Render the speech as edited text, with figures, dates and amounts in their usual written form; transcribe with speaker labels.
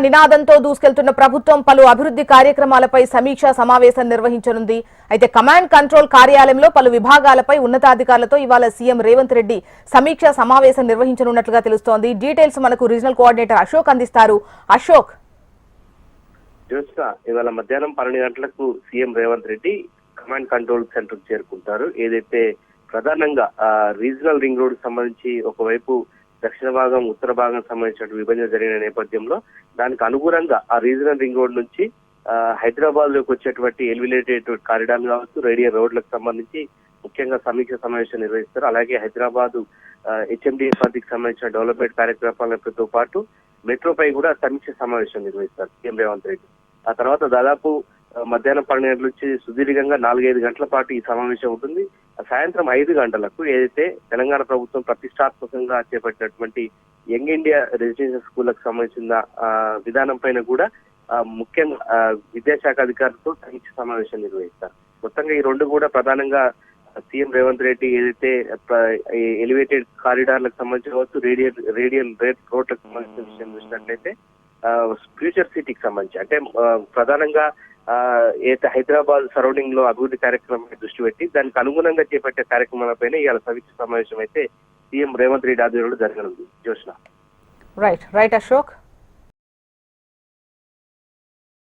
Speaker 1: నినాదంతో దూసుకెళ్తున్న ప్రభుత్వం పలు అభివృద్ధి కార్యక్రమాలపై సమీక్షా సమావేశం నిర్వహించనుంది. అయితే కమాండ్ కంట్రోల్ కార్యాలయంలో పలు విభాగాలపై ఉన్నతాధికారులతో ఇవాళ సీఎం రేవంత్ రెడ్డి సమీక్షా సమావేశం నిర్వహించనున్నట్లుగా తెలుస్తోంది. డీటెయిల్స్ మనకు రీజనల్ కోఆర్డినేటర్ అశోక్ అందిస్తారు. అశోక్,
Speaker 2: ఇవాళ మధ్యాహ్నం 12 గంటలకు CM Revanth Reddy command control centre చేరుకుంటారు. ఏదైతే ప్రధానంగా రీజనల్ రింగ్ రోడ్ సంబంధించి ఒకవైపు దక్షిణ భాగం ఉత్తర భాగం సంబంధించిన విభజన జరిగిన నేపథ్యంలో దానికి అనుగుణంగా ఆ రీజనల్ రింగ్ రోడ్ నుంచి హైదరాబాద్ లోకి వచ్చేటువంటి ఎలివేటెడ్ కారిడార్ కావచ్చు, రేడియల్ రోడ్లకు సంబంధించి ముఖ్యంగా సమీక్ష సమావేశం నిర్వహిస్తారు. అలాగే హైదరాబాద్ హెచ్ఎండిఏ పరిధికి సంబంధించిన డెవలప్మెంట్ కార్యక్రమాలతో పాటు మెట్రోపై కూడా సమీక్ష సమావేశం నిర్వహిస్తారు సీఎం రేవంత్ రెడ్డి. ఆ తర్వాత దాదాపు మధ్యాహ్నం 12 గంటల నుంచి సుదీర్ఘంగా 4-5 గంటల పాటు ఈ సమావేశం ఉంటుంది. సాయంత్రం 5 గంటలకు ఏదైతే తెలంగాణ ప్రభుత్వం ప్రతిష్టాత్మకంగా చేపట్టినటువంటి యంగ్ ఇండియా రెసిడెన్షియల్ స్కూళ్లకు సంబంధించిన విధానం పైన కూడా ముఖ్యంగా విద్యాశాఖ అధికారులతో సమీక్ష సమావేశం నిర్వహిస్తారు. మొత్తంగా ఈ రెండు కూడా ప్రధానంగా సీఎం రేవంత్ రెడ్డి ఏదైతే ఎలివేటెడ్ కారిడార్లకు సంబంధించి కావచ్చు, రేడియల్ రోడ్లకు సంబంధించిన విషయం చూసినట్లయితే ఫ్యూచర్ సిటీకి సంబంధించి అంటే ప్రధానంగా ఏదైతే హైదరాబాద్ సరౌండింగ్ లో అభివృద్ధి కార్యక్రమాన్ని దృష్టి పెట్టి దానికి అనుగుణంగా చేపట్టే కార్యక్రమాలపైన ఇవాళ సమీక్ష సమావేశం అయితే సీఎం రేవంత్ రెడ్డి ఆధ్వర్యంలో జరగనుంది. జోష్న.
Speaker 1: రైట్ అశోక్.